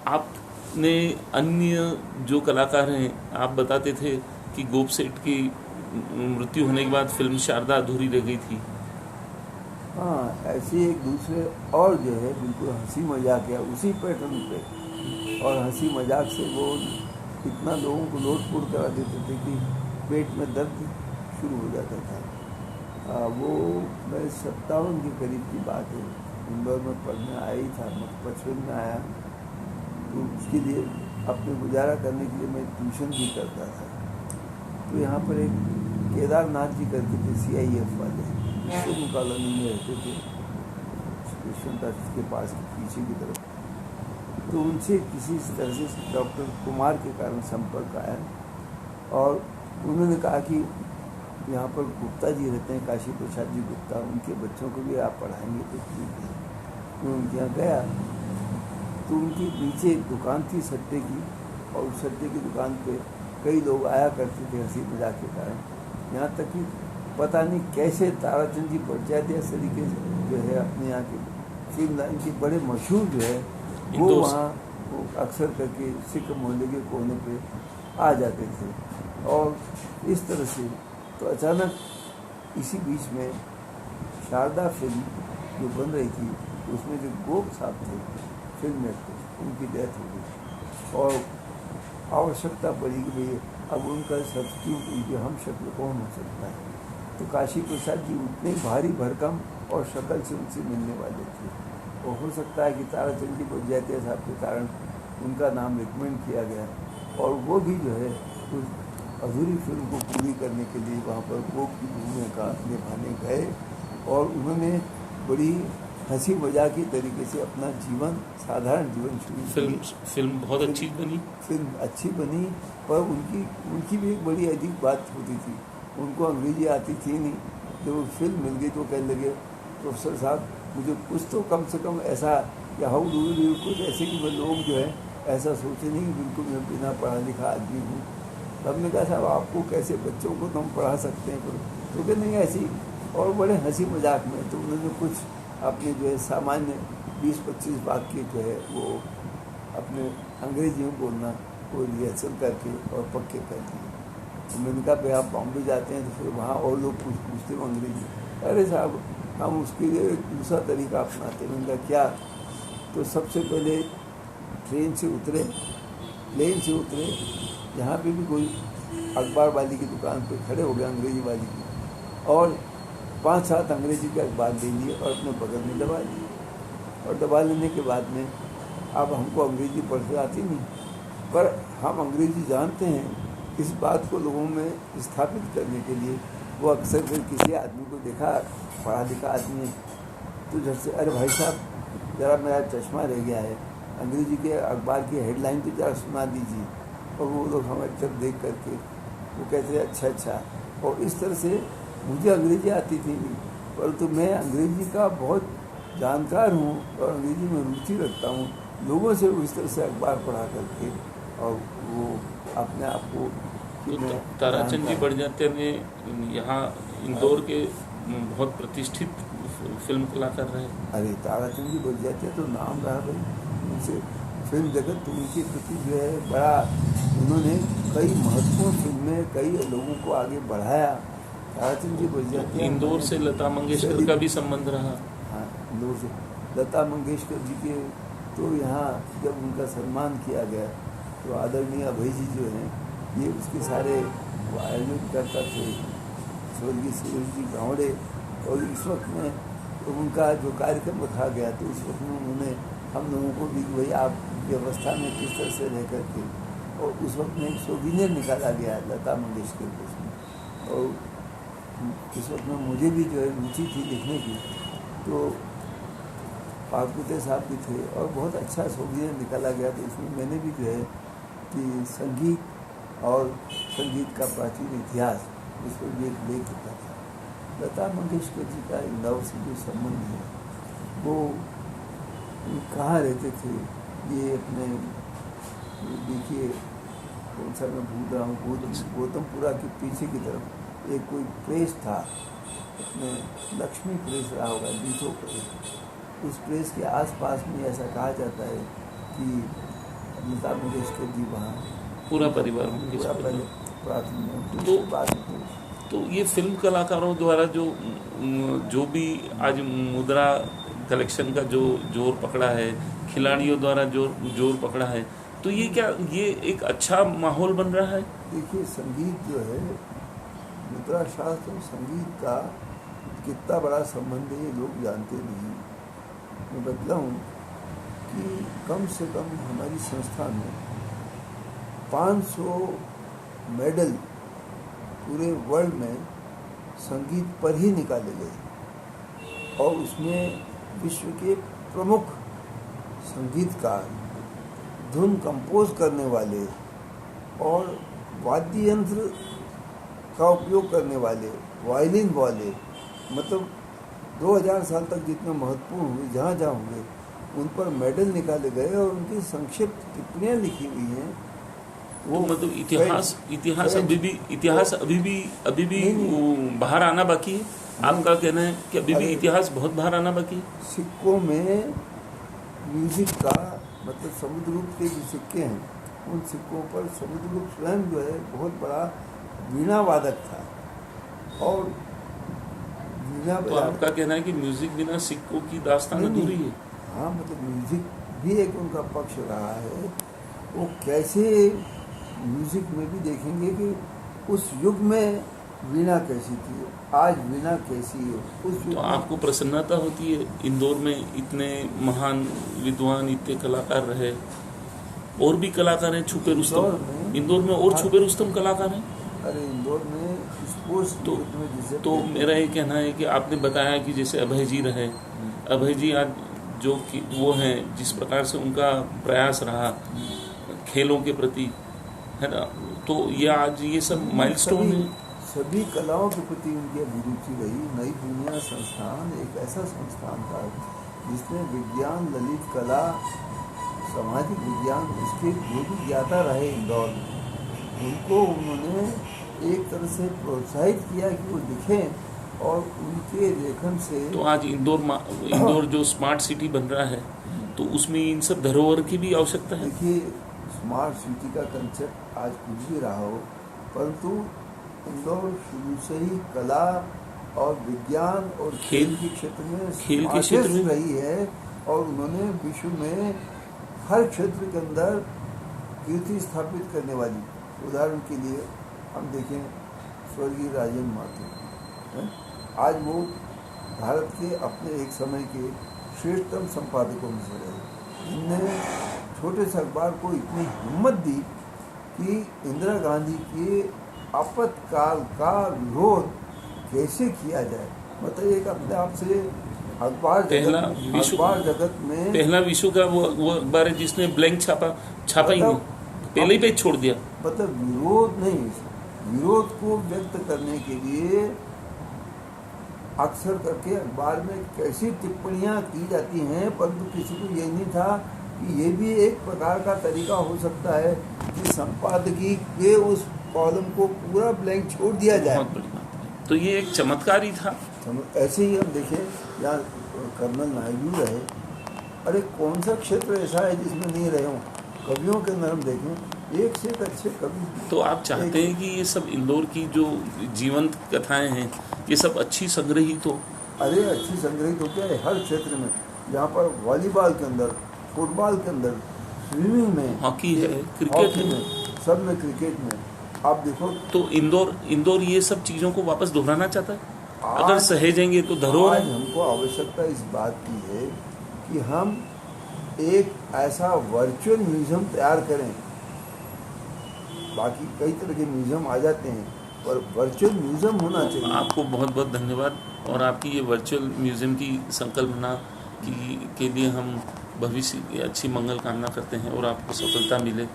आपने अन्य जो कलाकार हैं, आप बताते थे कि गोप सेठ की मृत्यु होने के बाद फिल्म शारदा अधूरी रह गई थी। हाँ, ऐसे एक दूसरे और जो है बिल्कुल हंसी मजाक या उसी पैटर्न पे, और हंसी मजाक से वो इतना लोगों को लोटपोट करा देते थे कि पेट में दर्द शुरू हो जाता था। वो मैं 57 के करीब की बात है, इंदौर में पढ़ने आया ही था, मैं 55 में आया, तो उसके लिए अपने गुजारा करने के लिए मैं ट्यूशन भी करता था। तो यहाँ पर एक केदारनाथ जी करके थे CIF वाले, सिंह कॉलोनी में रहते थे, स्टेशन के पास पीछे की तरफ। तो उनसे किसी तरह से डॉक्टर कुमार के कारण संपर्क आया और उन्होंने कहा कि यहाँ पर गुप्ता जी रहते हैं, काशी प्रसाद जी गुप्ता, उनके बच्चों को भी आप पढ़ाएंगे तो ठीक है। मैं उनके यहाँ गया तो उनकी नीचे एक दुकान थी सट्टे की, और उस सट्टे की दुकान पे कई लोग आया करते थे हंसी मजाक के कारण। यहाँ तक कि पता नहीं कैसे ताराचंद जी पंचायत इस तरीके से जो है अपने यहाँ के फिल्म लाइन के बड़े मशहूर जो है वो वहाँ वो अक्सर करके सिख मोहल्ले के कोने पे आ जाते थे। और इस तरह से तो अचानक इसी बीच में शारदा फिल्म जो बन रही थी उसमें जो गोप साहब थे फिल्म एक्टर, उनकी डेथ हो गई और आवश्यकता पड़ी कि भाई अब उनका सब्स्टिट्यूट जो हम शक्ल कौन हो सकता है। तो काशी प्रसाद जी उतने भारी भरकम और शक्ल से उनसे मिलने वाले थे, और हो सकता है कि ताराचंद जी पंचायत साहब के कारण उनका नाम रिकमेंड किया गया, और वो भी जो है उस अधूरी फिल्म को पूरी करने के लिए वहाँ पर गोप की भूमिका निभाने गए, और उन्होंने बड़ी हंसी मजाकी तरीके से अपना जीवन, साधारण जीवन शुरू किया। फिल्म बहुत अच्छी बनी, फिल्म अच्छी बनी, पर उनकी भी एक बड़ी अजीब बात होती थी, उनको अंग्रेजी आती थी नहीं। जब फिल्म मिल गई तो कहने लगे प्रोफेसर साहब मुझे कुछ तो कम से कम ऐसा, या हाउ डू यू कुछ ऐसे कि वो लोग जो है ऐसा सोचे नहीं कि बिल्कुल मैं बिना पढ़ा लिखा आदमी हूँ। तो हमने कहा साहब आपको कैसे बच्चों को तो हम पढ़ा सकते हैं, तो कहते नहीं ऐसी, और बड़े हंसी मजाक में। तो उन्होंने कुछ अपने जो है सामान्य 20-25 वाक्य जो है वो अपने अंग्रेजी में बोलना वो रिहर्सल करके और पक्के कर दिए। तो मैंने कहा भाई आप बॉम्बे जाते हैं तो फिर वहाँ और लोग कुछ पूछते हो अंग्रेजी, अरे साहब हम उसके लिए एक दूसरा तरीका अपनाते। मैंने कहा क्या? तो सबसे पहले प्लेन से उतरे, जहाँ पे भी कोई अखबार वाली की दुकान पे खड़े हो गए अंग्रेजी वाली की, और 5-7 अंग्रेजी के अखबार ले लिए और अपने बगल में दबा लिए। और दबा लेने के बाद में अब हमको अंग्रेजी पढ़ते आती नहीं, पर हम अंग्रेजी जानते हैं, इस बात को लोगों में स्थापित करने के लिए वो अक्सर फिर किसी आदमी को देखा पढ़ा लिखा आदमी तो झट से अरे भाई साहब ज़रा मेरा चश्मा रह गया है, अंग्रेजी के अखबार की हेडलाइन तो ज़रा सुना दीजिए। और वो लोग हमारी तरफ देख करके वो कहते हैं अच्छा। और इस तरह से मुझे अंग्रेजी आती थी नहीं, परंतु मैं अंग्रेजी का बहुत जानकार हूँ और अंग्रेजी में रुचि रखता हूँ। लोगों से इस तरह से अखबार पढ़ा करके और वो अपने आप को तो ताराचंद जी बड़जात्या ने यहाँ इंदौर के बहुत प्रतिष्ठित फिल्म कलाकार रहे। अरे ताराचंद जी बड़जात्या तो नाम रहा भाई, उनसे फिल्म जगत तो उनके प्रति जो है बड़ा, उन्होंने कई महत्वपूर्ण फिल्में कई लोगों को आगे बढ़ाया। ताराचंद जी बड़जात्या इंदौर से लता मंगेशकर का भी संबंध रहा। हाँ, इंदौर से लता मंगेशकर जी के तो यहाँ जब उनका सम्मान किया गया तो आदरणीय अभय जी जो हैं ये उसके सारे आयोजन करता थे, स्वर्गीय सुरेश जी गावड़े। और इस वक्त में तो उनका जो कार्यक्रम रखा गया तो उस वक्त में उन्होंने हम लोगों को भी भाई आप व्यवस्था में किस तरह से रह करके, और उस वक्त में एक सोविनियर निकाला गया लता मंगेशकर को उसमें। और इस वक्त में मुझे भी जो है रुचि थी लिखने की, तो पाकुते साहब भी थे और बहुत अच्छा सोविनियर निकाला गया। तो उसमें मैंने भी जो है कि संगीत और संगीत का प्राचीन इतिहास इस पर भी एक लेख लिखा था। लता मंगेशकर जी का इंदौर से जो संबंध है वो कहाँ रहते थे, ये अपने देखिए कौन सा मैं भूल रहा हूँ, गौतमपुरा के पीछे की तरफ एक कोई प्रेस था, अपने लक्ष्मी प्रेस रहा होगा, डीथो प्रेस। उस प्रेस के आसपास में ऐसा कहा जाता है कि लता मंगेशकर जी वहाँ, पूरा परिवार होंगे पूरा इसमें। पहले प्रार्थना में तो- उसके बाद तो ये फिल्म कलाकारों द्वारा जो भी आज मुद्रा कलेक्शन का जो जोर पकड़ा है, खिलाड़ियों द्वारा जोर पकड़ा है, तो ये क्या ये एक अच्छा माहौल बन रहा है? देखिए, संगीत जो है, मुद्रा शास्त्र और संगीत का कितना बड़ा संबंध है ये लोग जानते नहीं। मैं बतलाऊँ कि कम से कम हमारी संस्था में 500 मेडल पूरे वर्ल्ड में संगीत पर ही निकाले गए, और उसमें विश्व के प्रमुख संगीतकार, धुन कंपोज करने वाले और वाद्य यंत्र का उपयोग करने वाले, वायलिन वाले, मतलब 2000 साल तक जितने महत्वपूर्ण हुए, जहाँ जहाँ हुए, उन पर मेडल निकाले गए और उनकी संक्षिप्त टिप्पणियाँ लिखी हुई हैं। वो मतलब इतिहास अभी भी नहीं। वो बाहर आना बाकी है। आपका कहना है कि अभी भी अरे, इतिहास बहुत बाहर आना बाकी है? सिक्कों में म्यूजिक का, मतलब समुद्रगुप्त के जो सिक्के हैं, उन सिक्कों पर समुद्रगुप्त स्वयं जो है बहुत बड़ा वीणा वादक था, और वीणा तो आपका कहना है कि म्यूजिक बिना सिक्कों की दास्तान नहीं, अधूरी है? हाँ, मतलब म्यूजिक भी एक उनका पक्ष रहा है। वो कैसे, म्यूजिक में भी देखेंगे कि उस युग में वीणा कैसी थी, आज वीणा कैसी है, उस युग तो में। आपको प्रसन्नता होती है इंदौर में इतने महान विद्वान, इतने कलाकार रहे, और भी कलाकार हैं छुपे रुस्तम इंदौर में, और छुपे रुस्तम कलाकार हैं। अरे, इंदौर में स्पोर्ट्स में जिसे तो मेरा ये कहना है कि आपने बताया कि जैसे अभय जी रहे, अभय जी आज जो कि वो हैं, जिस प्रकार से उनका प्रयास रहा खेलों के प्रति, है ना, तो ये आज ये सब माइलस्टोन है। सभी कलाओं के प्रति उनकी अभिरुचि रही। नई दुनिया संस्थान एक ऐसा संस्थान था जिसमें विज्ञान, ललित कला, सामाजिक विज्ञान, इसके जो भी ज्ञाता रहे इंदौर में, उनको उन्होंने एक तरह से प्रोत्साहित किया कि वो लिखें, और उनके लेखन से तो आज इंदौर जो स्मार्ट सिटी बन रहा है, तो उसमें इन सब धरोहर की भी आवश्यकता है। देखिए, स्मार्ट सिटी का कंसेप्ट आज कुछ भी रहा हो, परंतु इंदौर शुरू से ही कला और विज्ञान और खेल के क्षेत्र में स्मार्टेस्ट रही है, और उन्होंने विश्व में हर क्षेत्र के अंदर कीर्ति स्थापित करने वाली, उदाहरण के लिए हम देखें स्वर्गीय राजेंद्र माथुर, आज वो भारत के अपने एक समय के श्रेष्ठतम संपादकों में से रहे, जिनने छोटे से अखबार को इतनी हिम्मत दी कि इंदिरा गांधी के आपातकाल का विरोध कैसे किया जाए। बताइए कि अपने आप से अखबार जगत में पहला विश्व का वो अखबार है जिसने ब्लैंक छापा ही नहीं, पहले ही पेज छोड़ दिया। मतलब विरोध नहीं, विरोध को व्यक्त करने के लिए अक्सर करके अखबार में कैसी टिप्पणियां की जाती हैं, परंतु किसी को ये नहीं था कि ये भी एक प्रकार का तरीका हो सकता है कि संपादकीय के उस कॉलम को पूरा ब्लैंक छोड़ दिया जाए। बहुत बड़ी बात है। तो ये एक चमत्कार ही था। ऐसे ही हम देखें, यहाँ कर्नल नायडू रहे, अरे कौन सा क्षेत्र ऐसा है जिसमें नहीं रहे हों। कवियों के अंदर हम देखें, एक से एक अच्छे कवि। तो आप चाहते हैं कि ये सब इंदौर की जो जीवंत कथाएं हैं, ये सब अच्छी संग्रहित हो? अरे अच्छी संग्रहित हो क्या है, हर क्षेत्र में, जहाँ पर वॉलीबॉल के अंदर, फुटबॉल के अंदर, स्विमिंग में, हॉकी है, क्रिकेट है, सब में, क्रिकेट में आप देखो। तो इंदौर ये सब चीज़ों को वापस दोहराना चाहता है। अगर सहेजेंगे तो धरोहर। आज हमको आवश्यकता इस बात की है कि हम एक ऐसा वर्चुअल म्यूजियम तैयार करें। बाकी कई तरह के म्यूजियम आ जाते हैं, पर वर्चुअल म्यूजियम होना चाहिए। आपको बहुत बहुत धन्यवाद, और आपकी ये वर्चुअल म्यूजियम की संकल्पना के लिए हम भविष्य की अच्छी मंगल कामना करते हैं और आपको सफलता मिले।